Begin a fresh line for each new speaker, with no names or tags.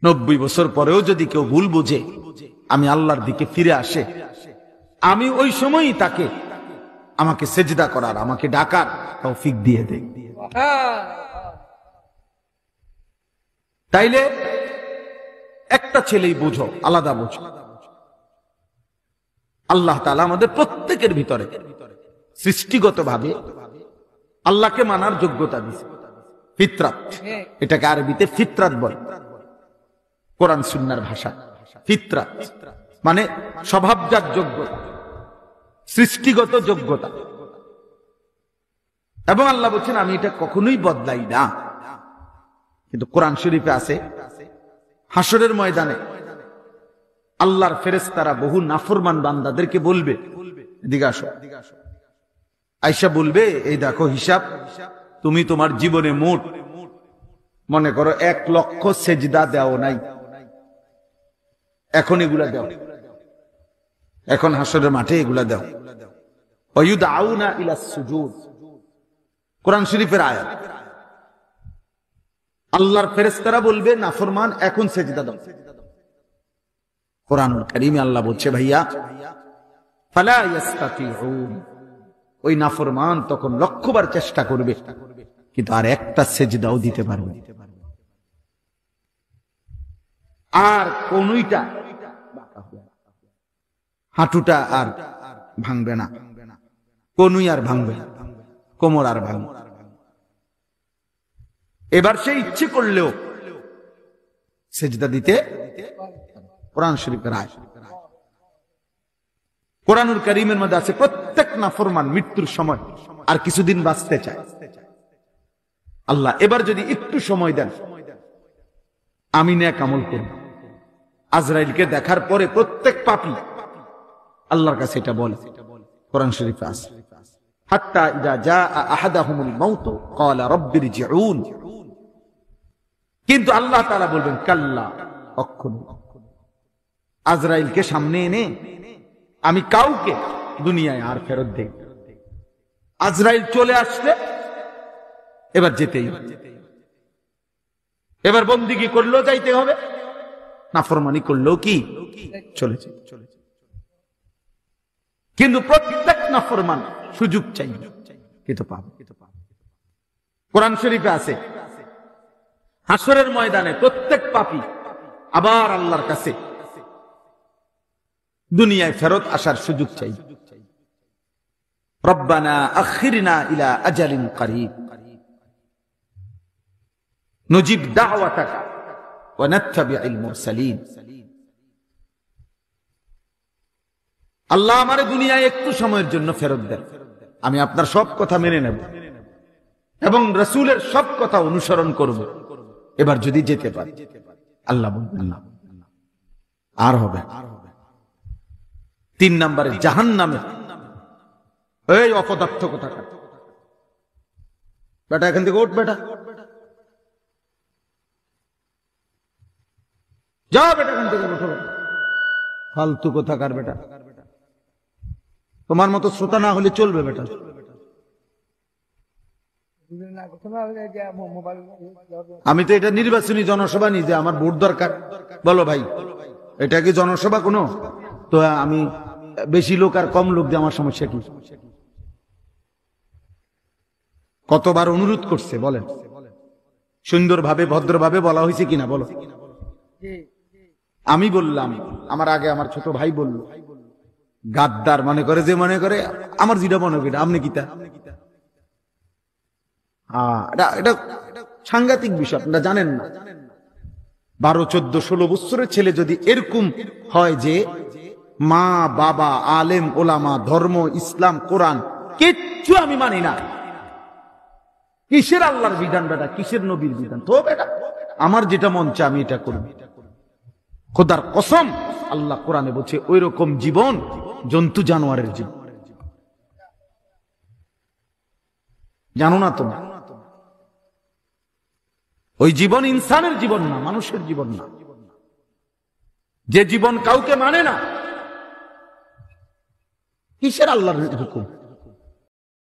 90 বছর পরেও যদি কেউ ভুল বুঝে আমি আল্লাহর দিকে ফিরে আসে, আমি ওই সময়ই তাকে আমাকে সেজদা করার, আমাকে ডাকার তৌফিক দিয়ে দেই। তাইলে একটা ছেলেই বুঝো, আলাদা বুঝো। আল্লাহ তাআলা আমাদের প্রত্যেকের ভিতরে সৃষ্টিগতভাবে আল্লাহকে মানার যোগ্যতা দিয়েছে, ফিতরাত। এটাকে আরবিতে ফিতরাত বলে, কোরআন সুন্নাহর ভাষা। ফিতরাত মানে স্বভাবজাত যোগ্যতা, সৃষ্টিগত যোগ্যতা। এবং আল্লাহ বলছেন আমি এটা কখনোই বদলাই না। কিন্তু কোরআন শরীফে আছে হাসরের ময়দানে আল্লাহর ফেরেশতারা বহু নাফরমান বান্দাদেরকে বলবে, এদিকে আসো, আয়েশা বলবে, এই দেখো হিসাব, তুমি তোমার জীবনে মোট মনে করো 1 লক্ষ সেজদা দাও নাই, এখন এগুলা দাও, এখন হাসরের মাঠে এগুলা দাও। ওয়ায়ুদআউনা ইলাস সুজুদ, কোরআন শরীফের আয়াত। আল্লাহর ফেরেশতারা বলবে নাফরমান এখন সেজদা দাও। কোরআনুল কারীমে আল্লাহ বলছে ভাইয়া ফালা ইস্তাতিউন, ওই নাফরমান তখন লক্ষবার চেষ্টা করবে কিন্তু আর একটা সেজদাও দিতে পারবে না। আর কোনইটা হাঁটুটা আর ভাঙবে না, কোনই আর ভাঙবে না, কোমর আর ভাঙবে। এবার সে ইচ্ছে করলেও সেজদা দিতে, কোরআন শরীফের আয়াত। কোরআনুল কারীমের মধ্যে আছে প্রত্যেক নাফরমান মৃত্যুর সময় আর কিছুদিন বাঁচতে চায়। আল্লাহ এবার যদি একটু সময় দেন আমি নেক আমল করব। আজরাইলকে দেখার পরে প্রত্যেক পাপী আল্লাহর কাছে এটা বলে, কোরআন শরীফে আছে হাত্তা ইযা জাআ আহাদাহুমুল মাউত ক্বালা রাব্বিরজিউন। কিন্তু আল্লাহ তাআলা বলবেন কাল্লা, কখনো আজরাইলকে সামনে এনে আমি কাউকে দুনিয়ায় আর ফেরত দেই। আজরাইল চলে আসলে এবার যেতেই হবে, এবার বন্দিগি করলেও যাইতে হবে, নাফরমানি করলেও কি চলেছে। কিন্তু প্রত্যেক নাফরমান সুযোগ চাই কিন্তু পাবে। কোরআন শরীফে আছে হাসরের ময়দানে প্রত্যেক পাপী আবার আল্লাহর কাছে দুনিয়ায় ফেরত আসার সুযোগ চাই। রব্বানা আখিরনা ইলা আজালিন করিব নুজিব দাওয়াতাকা ওয়া নাত্তাবিউল মুরসালিন। আল্লাহ আমারে দুনিয়ায় একটু সময়ের জন্য ফেরত দেন, আমি আপনার সব কথা মেনে নেব এবং রাসূলের সব কথা অনুসরণ করব। এবার যদি যেতে পারি, আল্লাহ বলবেন না, আর হবে। 3 নম্বরে জাহান্নামে, এই অপদার্থ কোথাকার বেটা, এখান থেকে ওঠ বেটা, যা বেটা এখান থেকে ওঠো, ফালতু কোথাকার বেটা, তোমার মতো শ্রোতা না হলে চলবে বেটা। আমি তো এটা নির্বাচনী জনসভা নি যে আমার ভোট দরকার, বলো ভাই এটা কি জনসভা কোনো? তো আমি বেশি লোক আর কম লোক দিয়ে আমার সমস্যা কি? কতবার অনুরোধ করছে বলেন, সুন্দরভাবে ভদ্রভাবে বলা হয়েছে কিনা বলো? আমি বললাম, আমার আগে আমার ছোট ভাই বলল, গাদ্দার মনে করে যে মনে করে আমার যেটা মনে করে আপনি কিতা। এটা সাংঘাতিক বিষয়, আপনারা জানেন না। 12, 14, 16 বছরের ছেলে যদি এরকম হয় যে মা বাবা আলেম ওলামা ধর্ম ইসলাম কোরআন কিচ্ছু আমি মানি না, কিসের আল্লাহর বিধান বেটা, কিসের নবীর বিধান, তো বেটা আমার যেটা মন চায় আমি এটা করব। খোদার কসম আল্লাহ কোরআনে বলছে ওই রকম জীবন জন্তু জানোয়ারের জীবন। জানো না তোমরা ওই জীবন ইনসানের জীবন না, মানুষের জীবন না। যে জীবন কাউকে মানে না, কিসের আল্লাহর হুকুম?